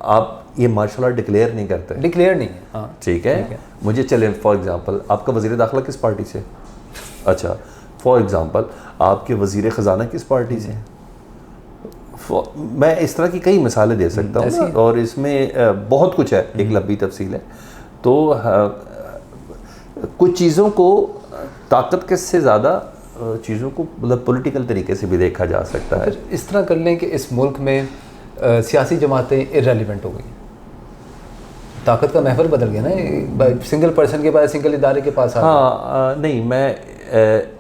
आप ये martial art declare नहीं करते, डिक्लेयर नहीं है, हाँ ठीक है। मुझे चले फॉर एग्जांपल आपका वज़ीर दाखिला किस पार्टी से, अच्छा फॉर एग्जांपल आपके वज़ीर ख़जाना किस पार्टी से, मैं इस तरह की कई मिसालें दे सकता हूँ ना, और इसमें बहुत कुछ है, एक लंबी तफसील है। तो कुछ चीज़ों को ताकत के से ज़्यादा चीज़ों को मतलब पॉलिटिकल तरीके से भी देखा जा सकता है। फिर इस तरह कर लें कि इस मुल्क में सियासी जमातें इररेलेवेंट हो गई, ताकत का महवर बदल गया ना, सिंगल पर्सन के पास, सिंगल इदारे के पास। हाँ नहीं, मैं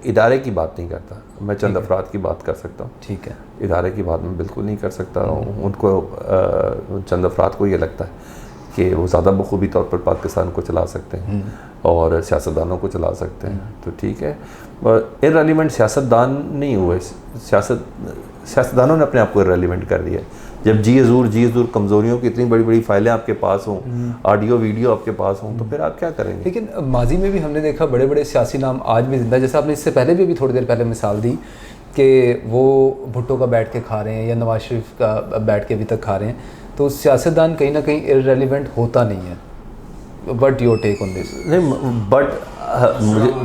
इदारे की बात नहीं करता, मैं चंद अफराद की बात कर सकता हूँ। ठीक है, इदारे की बात मैं बिल्कुल नहीं कर सकता हूँ। उनको चंद अफराद को ये लगता है कि वो ज़्यादा बखूबी तौर पर पाकिस्तान को चला सकते हैं और सियासतदानों को चला सकते हैं, तो ठीक है। इररेलेवेंट सियासतदान नहीं हुए, सियासतदानों ने अपने आप को इररेलेवेंट कर दिया। जब जी हजूर कमज़ोरियों की इतनी बड़ी बड़ी फाइलें आपके पास हों, ऑडियो वीडियो आपके पास हों, तो फिर आप क्या करेंगे। लेकिन माजी में भी हमने देखा बड़े बड़े सियासी नाम आज भी जिंदा, जैसे आपने इससे पहले भी अभी थोड़ी देर पहले मिसाल दी कि वो भुट्टो का बैठ के खा रहे हैं या नवाज शरीफ का बैठ के अभी तक खा रहे हैं, तो सियासतदान कहीं ना कहीं इररेलेवेंट होता नहीं है। But your take on this. नहीं, बट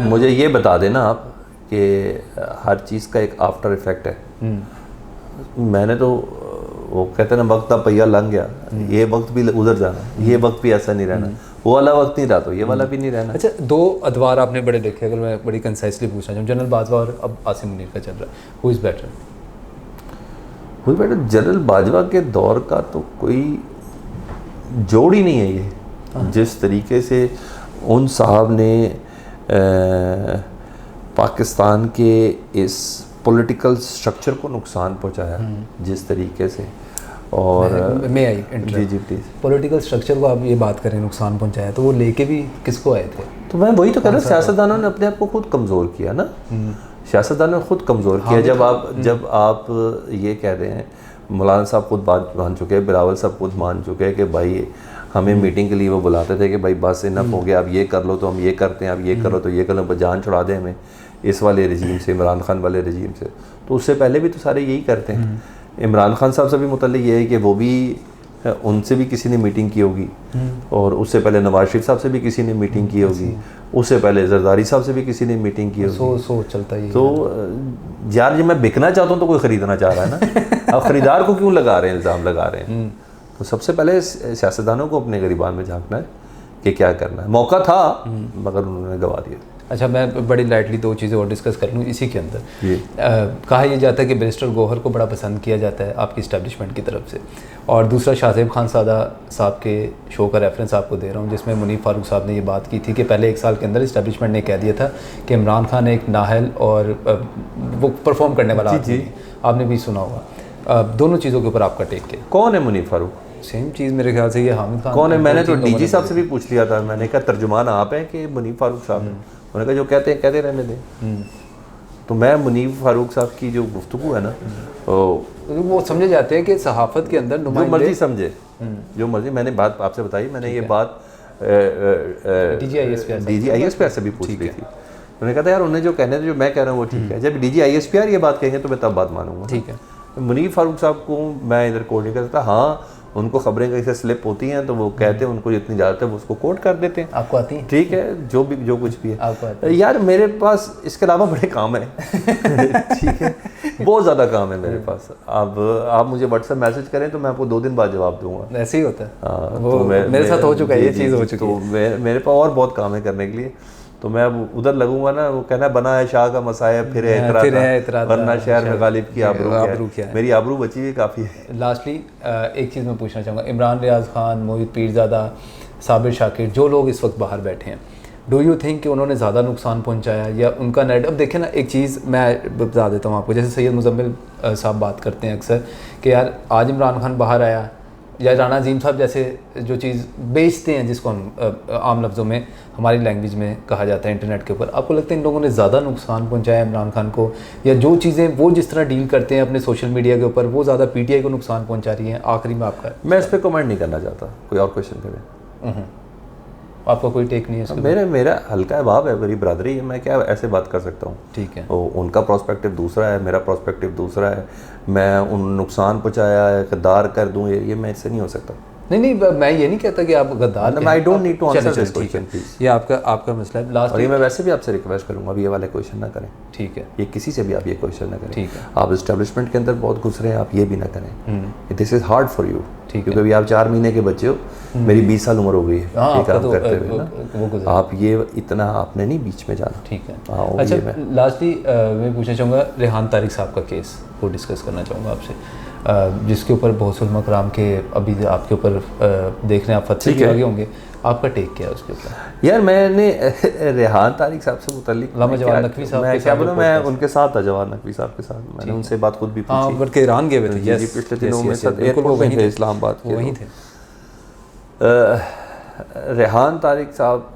मुझे ये बता देना आप कि हर चीज़ का एक आफ्टर इफेक्ट है। मैंने तो वो कहते हैं ना, वक्त का पहिया लंघ गया, ये वक्त भी उधर जाना, ये वक्त भी ऐसा नहीं रहना, वो वाला वक्त नहीं रहा तो ये वाला भी नहीं रहना। अच्छा, दो अदवार आपने बड़े देखे, अगर मैं बड़ी कंसाइसली पूछना चाहूँ, जनरल बाजवा और अब आसिम मुनीर का चल रहा है, who is better? General Bajwa के दौर का तो कोई जोड़ ही नहीं है ये। जिस तरीके से उन साहब ने पाकिस्तान के इस पॉलिटिकल स्ट्रक्चर को नुकसान पहुंचाया, जिस तरीके से, और मैं आई जी प्लीज़, पॉलिटिकल स्ट्रक्चर को आप ये बात करें नुकसान पहुंचाया, तो वो लेके भी किसको आए थे? तो मैं वही तो कह रहा हूँ, सियासतदानों ने अपने आप को खुद कमज़ोर किया ना, सियासतदानों ने खुद कमज़ोर किया। जब आप ये कह रहे हैं, मौलाना साहब खुद बात मान चुके हैं, बिलावल साहब खुद मान चुके हैं कि भाई हमें मीटिंग के लिए वो बुलाते थे कि भाई बस इनफ हो गया, अब ये कर लो तो हम ये करते हैं, अब ये करो तो ये कर लो, जान छुड़ा दें हमें इस वाले रजीम से, इमरान खान वाले रजीम से। तो उससे पहले भी तो सारे यही करते हैं। इमरान खान साहब से भी मुतल्लिक ये है कि वो भी, उनसे भी किसी ने मीटिंग की होगी, और उससे पहले नवाज शरीफ साहब से भी किसी ने मीटिंग की होगी, उससे पहले जरदारी साहब से भी किसी ने मीटिंग की होगी। सो चलता ही। तो यार जब मैं बिकना चाहता हूँ तो कोई ख़रीदना चाह रहा है ना, अब ख़रीदार को क्यों लगा रहे हैं, इल्ज़ाम लगा रहे हैं। तो सबसे पहले सियासतदानों को अपने गिरबान में झांकना है कि क्या करना है। मौका था मगर उन्होंने गवा दिया। अच्छा, मैं बड़ी लाइटली दो चीज़ें और डिस्कस कर लूँ इसी के अंदर। कहा यह जाता है कि बैरिस्टर गौहर को बड़ा पसंद किया जाता है आपकी इस्टेब्लिशमेंट की तरफ से, और दूसरा शाहज़ेब खान सादा साहब के शो का रेफरेंस आपको दे रहा हूँ, जिसमें मुनीर फारूक साहब ने ये बात की थी कि पहले 1 साल के अंदर इस्टेब्लिशमेंट ने कह दिया था कि इमरान खान एक नाहल और वो परफॉर्म करने वाला आदमी है। आपने भी सुना होगा। दोनों चीज़ों के ऊपर आपका टेक क्या? कौन है मुनीर फारूक? सेम चीज़ मेरे ख्याल से ये हामिद खान कौन है? मैंने तो डीजी साहब से भी पूछ लिया था, मैंने कहा तर्जुमान आप हैं कि मुनीर फारूक साहब? उन्होंने कहा जो कहते हैं कहते रहने दें। तो मैं मुनीर फारूक साहब की जो गुफ्तगू है ना, वो समझे जाते हैं कि सहाफ़त के अंदर जो मर्जी समझे, जो मर्जी। मैंने बात आपसे बताई, मैंने ये बात DGISPR से भी पूछ ली थी। उन्होंने कहा था यार उन्हें जो कहने थे, जो मैं कह रहा हूँ वो ठीक है, जब DGISPR ये बात कहेंगे तो मैं तब बात मानूंगा। ठीक है। मुनीर फारूक साहब को मैं इधर कोट नहीं कर सकता। हाँ, उनको खबरें कैसे स्लिप होती हैं तो वो कहते हैं, उनको जितनी इजाज़त है वो उसको कोट कर देते हैं। आपको आती है? ठीक है, जो कुछ भी है आपको आती है? यार मेरे पास इसके अलावा बड़े काम है ठीक है, बहुत ज़्यादा काम है मेरे पास। अब आप मुझे व्हाट्सएप मैसेज करें तो मैं आपको 2 दिन बाद जवाब दूंगा। ऐसे ही होता है। हाँ, वो तो मेरे साथ हो चुका है, ये चीज़ हो चुकी है। तो मेरे पास और बहुत काम है करने के लिए, तो मैं अब उधर लगूंगा ना, वो कहना बना है शाह का मसाया फिर है इतराता, वरना शहर में गालिब की आबरू क्या है। मेरी आबरू बची हुई काफ़ी है। लास्टली एक चीज़ मैं पूछना चाहूँगा, इमरान रियाज खान, मोहित पीरज़ादा, साबिर शाकिर, जो लोग इस वक्त बाहर बैठे हैं, डू यू थिंक कि उन्होंने ज़्यादा नुकसान पहुँचाया या उनका नेट? अब देखें ना, एक चीज़ मैं बता देता हूँ आपको, जैसे सैयद मुजम्मिल साहब बात करते हैं अक्सर कि यार आज इमरान खान बाहर आया, या राना अजीम साहब जैसे जो चीज़ बेचते हैं, जिसको हम आम लफ्ज़ों में हमारी लैंग्वेज में कहा जाता है इंटरनेट के ऊपर, आपको लगता है इन लोगों ने ज़्यादा नुकसान पहुंचाया इमरान खान को, या जो चीज़ें वो जिस तरह डील करते हैं अपने सोशल मीडिया के ऊपर, वो ज़्यादा PTI को नुकसान पहुंचा रही हैं? आखिरी में आपका, मैं इस पर कमेंट नहीं करना चाहता, कोई और क्वेश्चन करें। आपका कोई टेक नहीं है? मेरा हल्का अहबाब है, मेरी ब्रदरी है, मैं क्या ऐसे बात कर सकता हूँ। ठीक है, उनका प्रोस्पेक्टिव दूसरा है, मेरा प्रोस्पेक्टिव दूसरा है। मैं उन नुकसान पहुँचाया है, गद्दार कर दूँ, ये मैं इससे नहीं हो सकता। नहीं, मैं ये नहीं कहता कि आप गद्दार हैं। I don't need to answer चलिए, दिस ठीक है। Question please. ये आपका मसला है। लास्ट और ये मैं वैसे भी आपसे रिक्वेस्ट करूंगा अब ये वाले क्वेश्चन ना करें, ठीक है, ये किसी से भी आप ये क्वेश्चन ना करें। ठीक है। आप इस्टेब्लिशमेंट के अंदर बहुत घुस रहे हैं, आप ये भी ना करें। This is hard for you, ठीक है। क्योंकि अभी आप 4 महीने के बच्चे हो, मेरी 20 साल उम्र हो गई है हाँ, ये काम तो, करते हुए ना। वो गुजर, आप ये इतना आपने नहीं बीच में जाना। ठीक है। हाँ, वो अच्छा, ये मैं लास्टली मैं पूछना चाहूँगा रेहान तारिक साहब का केस को डिस्कस करना चाहूँगा आपसे, जिसके ऊपर बहुत सुलमा कराम के अभी आपके ऊपर देखने आप फतवे भी आगे होंगे, आपका टेक क्या है उसके ऊपर? यार मैंने रेहान तारिक साहब से मुताल्लिक लामा जवान नकवी साहब मैं क्या बोलूँ, मैं उनके साथ था, जवान नकवी साहब के साथ, मैंने उनसे बात खुद भी हाँ, पूछी। बल्कि ईरान गए हुए थे। जी, पिछले दिनों में साथ एयरपोर्ट में थे इस्लामाबाद के, वहीं थे। रेहान तारिक साहब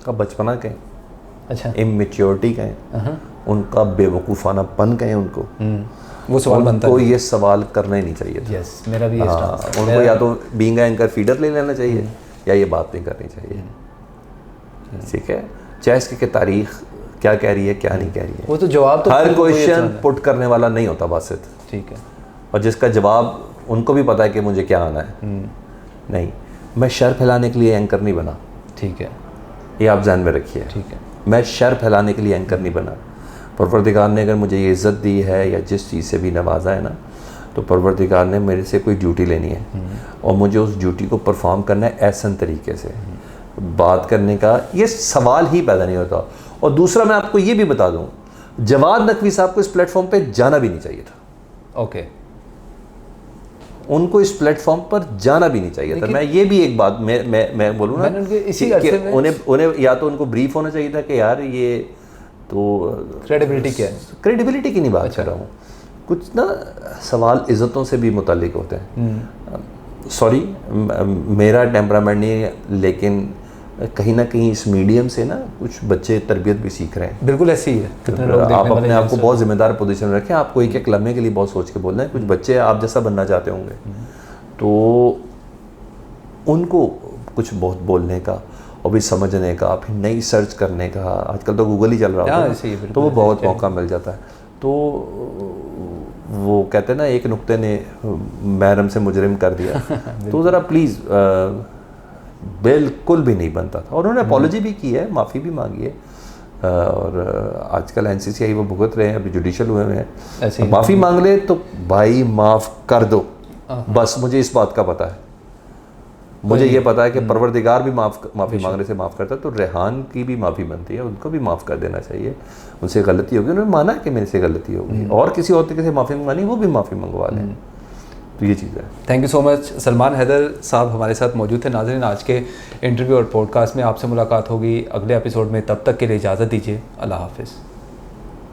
का बचपना कहें, अच्छा, इमेच्योरिटी कहें, उनका बेवकूफ़ानापन कहें, उनको वो सवाल बनता उनको ये सवाल करना ही नहीं चाहिए था। यस, मेरा भी ये स्टांस है। उनको या तो बीइंग एंकर फीडर ले लेना चाहिए या ये बात नहीं करनी चाहिए। ठीक है, चाहे इसकी तारीख क्या कह रही है क्या नहीं कह रही है, वो तो जवाब तो हर क्वेश्चन पुट करने वाला नहीं होता बासित, ठीक है, और जिसका जवाब उनको भी पता है कि मुझे क्या आना है। नहीं, मैं शर फैलाने के लिए एंकर नहीं बना, ठीक है, ये आप ध्यान में रखिए। ठीक है, मैं शर फैलाने के लिए एंकर नहीं बना। परवरदिगार ने अगर मुझे ये इज़्ज़त दी है या जिस चीज़ से भी नवाजा है ना, तो परवरदिगार ने मेरे से कोई ड्यूटी लेनी है और मुझे उस ड्यूटी को परफॉर्म करना है ऐसन तरीके से। बात करने का ये सवाल ही पैदा नहीं होता। और दूसरा मैं आपको ये भी बता दूं, जवाद नकवी साहब को इस प्लेटफॉर्म पे जाना भी नहीं चाहिए था। ओके, उनको इस प्लेटफॉर्म पर जाना भी नहीं चाहिए था। मैं ये भी एक बात मैं बोलूँ ना, उन्हें या तो उनको ब्रीफ होना चाहिए था कि यार ये तो क्रेडिबिलिटी क्या है, क्रेडिबिलिटी की नहीं बात कर रहा हूँ, कुछ ना सवाल इज़्ज़तों से भी मुताल्लिक होते हैं। सॉरी, मेरा टेम्परामेंट नहीं है, लेकिन कहीं ना कहीं इस मीडियम से ना कुछ बच्चे तरबियत भी सीख रहे हैं। बिल्कुल ऐसे ही है। आप अपने आप को बहुत जिम्मेदार पोजीशन में रखें। आपको एक लम्हे के लिए बहुत सोच के बोल रहे हैं। कुछ बच्चे आप जैसा बनना चाहते होंगे, तो उनको कुछ बहुत बोलने का और भी समझने का, फिर नई सर्च करने का, आजकल तो गूगल ही चल रहा होता है, तो वो बहुत मौका मिल जाता है। तो वो कहते हैं ना, एक नुक्ते ने महरम से मुजरिम कर दिया। तो ज़रा प्लीज़, बिल्कुल भी नहीं बनता था। और उन्होंने अपॉलॉजी भी की है, माफ़ी भी मांगी है, और आजकल NCCI वो भुगत रहे हैं, अभी जुडिशल हुए हैं। माफ़ी मांग ले तो भाई माफ़ कर दो, बस मुझे इस बात का पता है। मुझे ये पता है कि परवरदिगार भी माफ़ी मांगने से माफ़ करता है, तो रेहान की भी माफ़ी बनती है, उनको भी माफ़ कर देना चाहिए। उनसे गलती होगी, उन्होंने माना कि मेरे से गलती होगी, और किसी और तरीके से माफ़ी मंगवानी, वो भी माफ़ी मंगवा लें। तो ये चीज़ है। Thank you so much. Salman Haider sahab हमारे साथ मौजूद थे। नाज़रीन, आज के इंटरव्यू और पॉडकास्ट में आपसे मुलाकात होगी अगले एपिसोड में। तब तक के लिए इजाज़त दीजिए। अल्लाह हाफ़िज़।